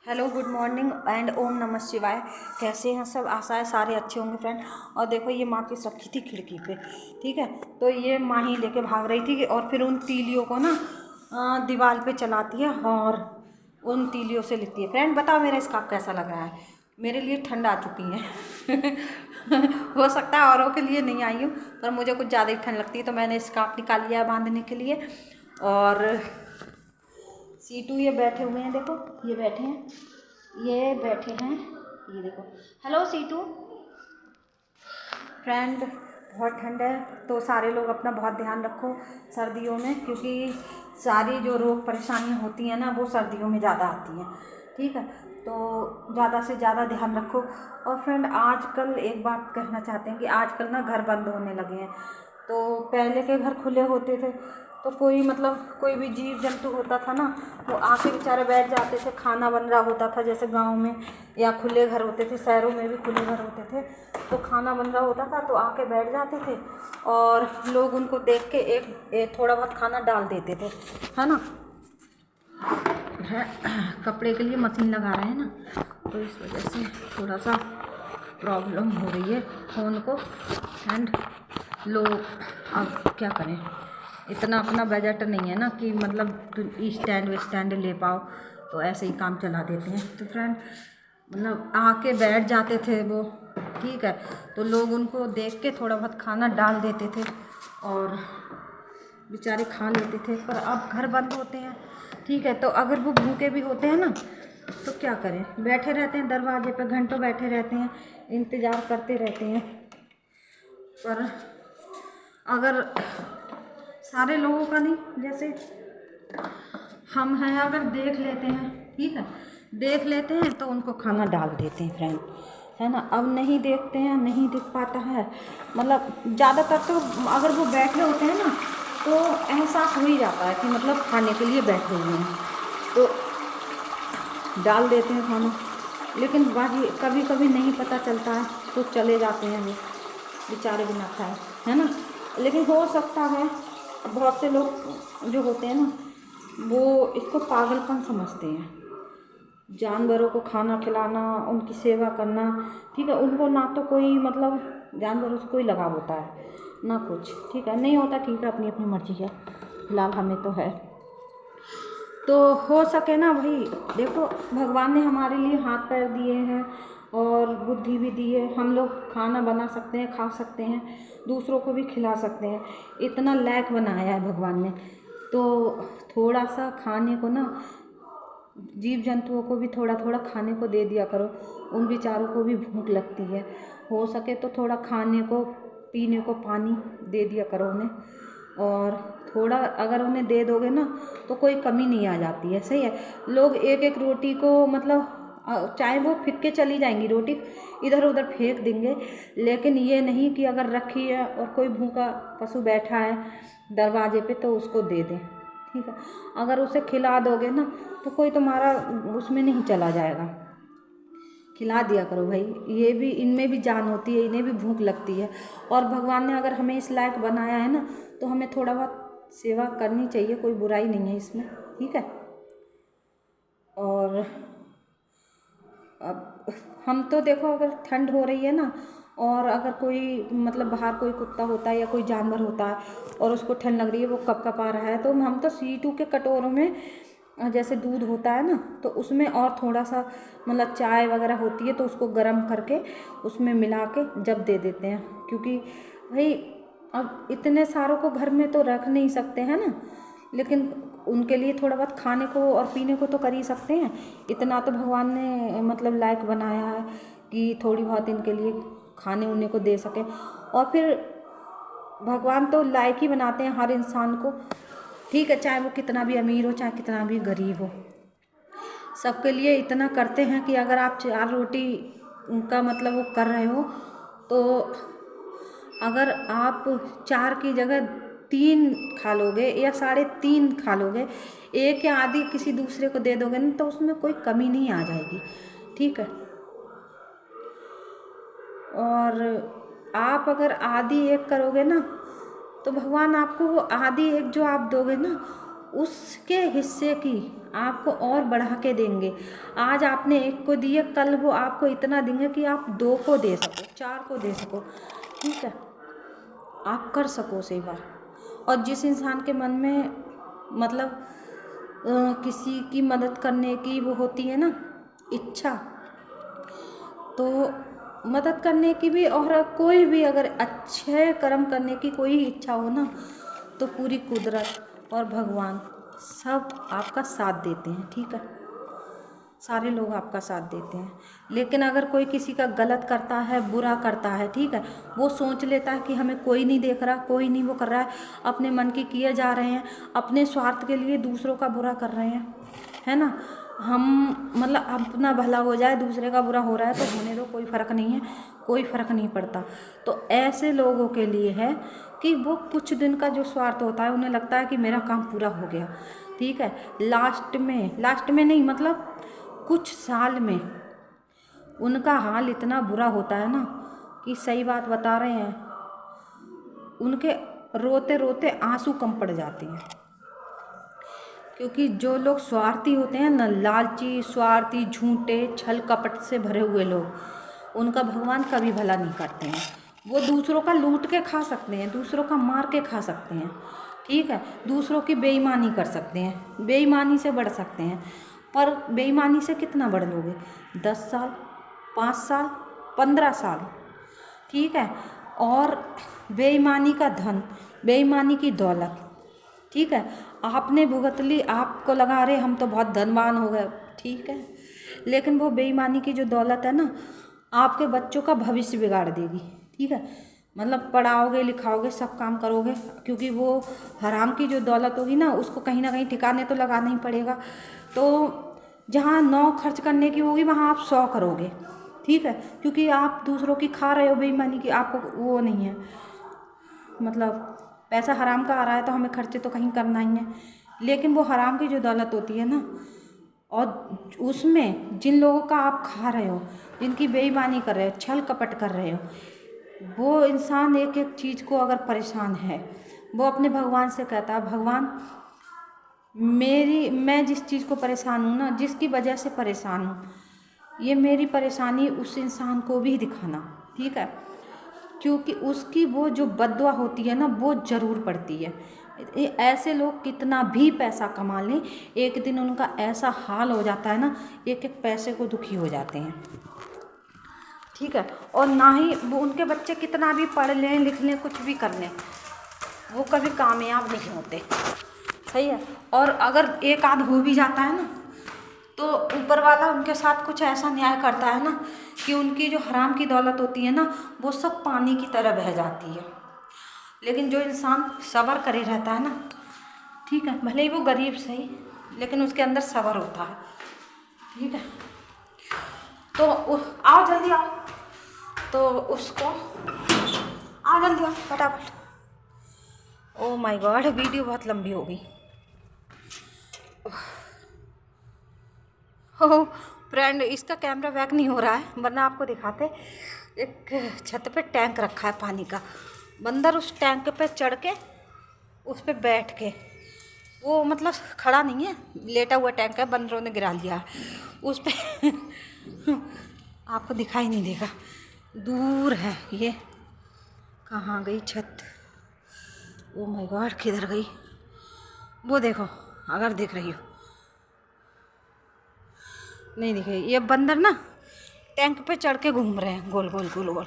Hello, good morning and ओम नमः शिवाय। कैसे हैं सब? आशा है सारे अच्छे होंगे फ्रेंड। और देखो, ये माँ की रखी थी खिड़की पे, ठीक है। तो ये माँ ही लेके भाग रही थी और फिर उन तीलियों को ना दीवार पे चलाती है और उन तीलियों से लिखती है। फ्रेंड बताओ, मेरा स्कार्फ कैसा लग रहा है? मेरे लिए ठंड आ चुकी है हो सकता है औरों के लिए नहीं आई हूँ, पर मुझे कुछ ज़्यादा ही ठंड लगती है, तो मैंने स्कार्फ निकाल लिया है बांधने के लिए। और सीटू ये बैठे हुए हैं, देखो ये बैठे हैं, ये बैठे हैं, ये देखो। Hello situ. फ्रेंड बहुत ठंड है, तो सारे लोग अपना बहुत ध्यान रखो सर्दियों में, क्योंकि सारी जो रोग परेशानियां होती हैं ना, वो सर्दियों में ज़्यादा आती हैं, ठीक है। तो ज़्यादा से ज़्यादा ध्यान रखो। और फ्रेंड आजकल एक बात कहना चाहते हैं कि आजकल ना घर बंद होने लगे हैं। तो पहले के घर खुले होते थे, तो कोई भी जीव जंतु होता था ना, वो आके बेचारे बैठ जाते थे, खाना बन रहा होता था जैसे गांव में, या खुले घर होते थे, शहरों में भी खुले घर होते थे, तो खाना बन रहा होता था तो आके बैठ जाते थे और लोग उनको देख के एक थोड़ा बहुत खाना डाल देते थे, है ना। कपड़े के लिए मशीन लगा रहे हैं ना, तो इस वजह से थोड़ा सा प्रॉब्लम हो रही है फ़ोन को। एंड लोग अब क्या करें, इतना अपना बजट नहीं है ना कि मतलब स्टैंड ले पाओ, तो ऐसे ही काम चला देते हैं। तो फ्रेंड मतलब आके बैठ जाते थे वो, ठीक है, तो लोग उनको देख के थोड़ा बहुत खाना डाल देते थे और बेचारे खा लेते थे। पर अब घर बंद होते हैं, ठीक है, तो अगर वो भूखे भी होते हैं ना, तो क्या करें, बैठे रहते हैं दरवाजे पे, घंटों बैठे रहते हैं, इंतज़ार करते रहते हैं। पर अगर सारे लोगों का नहीं, जैसे हम हैं, अगर देख लेते हैं, ठीक है, देख लेते हैं तो उनको खाना डाल देते हैं फ्रेंड, है ना। अब नहीं देखते हैं, नहीं दिख पाता है, मतलब ज़्यादातर तो अगर वो बैठे होते हैं ना, तो एहसास हो ही जाता है कि मतलब खाने के लिए बैठे हुए हैं, तो डाल देते हैं खाना। लेकिन बाकी कभी कभी नहीं पता चलता है, तो चले जाते हैं वो बेचारे बिना खाए, है ना। लेकिन हो सकता है बहुत से लोग जो होते हैं ना, वो इसको पागलपन समझते हैं। जानवरों को खाना खिलाना, उनकी सेवा करना, ठीक है, उनको ना तो कोई मतलब जानवरों से कोई लगाव होता है ना कुछ, ठीक है, नहीं होता, ठीक है, अपनी अपनी मर्जी है, फिलहाल हमें तो है। तो हो सके ना भाई, देखो भगवान ने हमारे लिए हाथ पैर दिए हैं और बुद्धि भी दी है, हम लोग खाना बना सकते हैं, खा सकते हैं, दूसरों को भी खिला सकते हैं, इतना लायक बनाया है भगवान ने। तो थोड़ा सा खाने को ना, जीव जंतुओं को भी थोड़ा थोड़ा खाने को दे दिया करो, उन बेचारों को भी भूख लगती है। हो सके तो थोड़ा खाने को, पीने को पानी दे दिया करो उन्हें, और थोड़ा अगर उन्हें दे दोगे ना, तो कोई कमी नहीं आ जाती है, सही है। लोग एक एक रोटी को मतलब चाहे वो फिर के चली जाएंगी रोटी, इधर उधर फेंक देंगे, लेकिन ये नहीं कि अगर रखी है और कोई भूखा पशु बैठा है दरवाजे पे तो उसको दे दें, ठीक है। अगर उसे खिला दोगे ना, तो कोई तुम्हारा उसमें नहीं चला जाएगा। खिला दिया करो भाई, ये भी, इनमें भी जान होती है, इन्हें भी भूख लगती है, और भगवान ने अगर हमें इस लायक बनाया है ना, तो हमें थोड़ा बहुत सेवा करनी चाहिए, कोई बुराई नहीं है इसमें, ठीक है। और अब हम तो देखो, अगर ठंड हो रही है ना, और अगर कोई मतलब बाहर कोई कुत्ता होता है या कोई जानवर होता है और उसको ठंड लग रही है, वो कप कप आ रहा है, तो हम तो सीटू के कटोरों में जैसे दूध होता है ना, तो उसमें और थोड़ा सा मतलब चाय वगैरह होती है, तो उसको गर्म करके उसमें मिला के जब दे देते हैं, क्योंकि भाई अब इतने सारों को घर में तो रख नहीं सकते हैं ना, लेकिन उनके लिए थोड़ा बहुत खाने को और पीने को तो कर ही सकते हैं। इतना तो भगवान ने मतलब लायक बनाया है कि थोड़ी बहुत इनके लिए खाने उन्ने को दे सकें। और फिर भगवान तो लायक ही बनाते हैं हर इंसान को, ठीक है, चाहे वो कितना भी अमीर हो, चाहे कितना भी गरीब हो, सबके लिए इतना करते हैं कि अगर आप 4 रोटी का मतलब वो कर रहे हो, तो अगर आप 4 की जगह 3 खा लोगे या 3.5 खा लोगे, एक या आधी किसी दूसरे को दे दोगे ना, तो उसमें कोई कमी नहीं आ जाएगी, ठीक है। और आप अगर आधी एक करोगे ना, तो भगवान आपको वो आधी एक जो आप दोगे ना, उसके हिस्से की आपको और बढ़ा के देंगे। आज आपने एक को दिए, कल वो आपको इतना देंगे कि आप 2 को दे सको, 4 को दे सको। ठीक है, आप कर सको सेवा। और जिस इंसान के मन में मतलब किसी की मदद करने की वो होती है ना इच्छा, तो मदद करने की भी और कोई भी अगर अच्छे कर्म करने की कोई इच्छा हो ना, तो पूरी कुदरत और भगवान सब आपका साथ देते हैं। ठीक है, सारे लोग आपका साथ देते हैं। लेकिन अगर कोई किसी का गलत करता है, बुरा करता है, ठीक है, वो सोच लेता है कि हमें कोई नहीं देख रहा, कोई नहीं वो कर रहा है, अपने मन की किए जा रहे हैं, अपने स्वार्थ के लिए दूसरों का बुरा कर रहे हैं, है ना। हम मतलब अपना भला हो जाए, दूसरे का बुरा हो रहा है तो होने दो, कोई फ़र्क नहीं है, कोई फ़र्क नहीं पड़ता। तो ऐसे लोगों के लिए है कि वो कुछ दिन का जो स्वार्थ होता है, उन्हें लगता है कि मेरा काम पूरा हो गया। ठीक है, लास्ट में नहीं, मतलब कुछ साल में उनका हाल इतना बुरा होता है ना कि सही बात बता रहे हैं, उनके रोते रोते आंसू कम पड़ जाते हैं। क्योंकि जो लोग स्वार्थी होते हैं ना, लालची, स्वार्थी, झूठे, छल कपट से भरे हुए लोग, उनका भगवान कभी भला नहीं करते हैं। वो दूसरों का लूट के खा सकते हैं, दूसरों का मार के खा सकते हैं, ठीक है, दूसरों की बेईमानी कर सकते हैं, बेईमानी से बढ़ सकते हैं। पर बेईमानी से कितना बढ़ लोगे? 10 साल, 5 साल, 15 साल, ठीक है। और बेईमानी का धन, बेईमानी की दौलत, ठीक है, आपने भुगत ली, आपको लगा अरे हम तो बहुत धनवान हो गए, ठीक है, लेकिन वो बेईमानी की जो दौलत है ना, आपके बच्चों का भविष्य बिगाड़ देगी। ठीक है, मतलब पढ़ाओगे लिखाओगे सब काम करोगे, क्योंकि वो हराम की जो दौलत होगी ना, उसको कहीं ना कहीं ठिकाने तो लगाना ही पड़ेगा। तो जहाँ 9 खर्च करने की होगी वहाँ आप 100 करोगे। ठीक है, क्योंकि आप दूसरों की खा रहे हो बेईमानी की, आपको वो नहीं है, मतलब पैसा हराम का आ रहा है तो हमें खर्चे तो कहीं करना ही है। लेकिन वो हराम की जो दौलत होती है ना, और उसमें जिन लोगों का आप खा रहे हो, जिनकी बेईमानी कर रहे हो, छल कपट कर रहे हो, वो इंसान एक एक चीज़ को अगर परेशान है, वो अपने भगवान से कहता है भगवान मैं जिस चीज़ को परेशान हूँ ना, जिसकी वजह से परेशान हूँ, ये मेरी परेशानी उस इंसान को भी दिखाना। ठीक है, क्योंकि उसकी वो जो बद्दुआ होती है ना, वो ज़रूर पड़ती है। ऐसे लोग कितना भी पैसा कमा लें, एक दिन उनका ऐसा हाल हो जाता है ना, एक एक पैसे को दुखी हो जाते हैं। ठीक है, और ना ही वो उनके बच्चे कितना भी पढ़ लें लिख लें कुछ भी कर लें, वो कभी कामयाब नहीं होते। सही है, और अगर एक आध हो भी जाता है ना, तो ऊपर वाला उनके साथ कुछ ऐसा न्याय करता है ना कि उनकी जो हराम की दौलत होती है ना, वो सब पानी की तरह बह जाती है। लेकिन जो इंसान सब्र करे रहता है ना, ठीक है, भले ही वो गरीब सही, लेकिन उसके अंदर सब्र होता है। ठीक है, तो आओ जल्दी आओ, तो उसको आओ जल्दी आओ फटाफट। ओ माय गॉड, वीडियो बहुत लंबी हो गई। हो फ्रेंड, इसका कैमरा बैक नहीं हो रहा है, वरना आपको दिखाते। एक छत पे टैंक रखा है पानी का, बंदर उस टैंक पे चढ़ के उस पे बैठ के, वो मतलब खड़ा नहीं है, लेटा हुआ टैंक है, बंदरों ने गिरा लिया है उस पे आपको दिखाई नहीं देगा, दूर है ये। कहाँ गई छत? ओ माय गॉड, किधर गई? वो देखो, अगर देख रही हो, नहीं दिखे। ये बंदर ना टैंक पे चढ़ के घूम रहे हैं गोल गोल गोल गोल।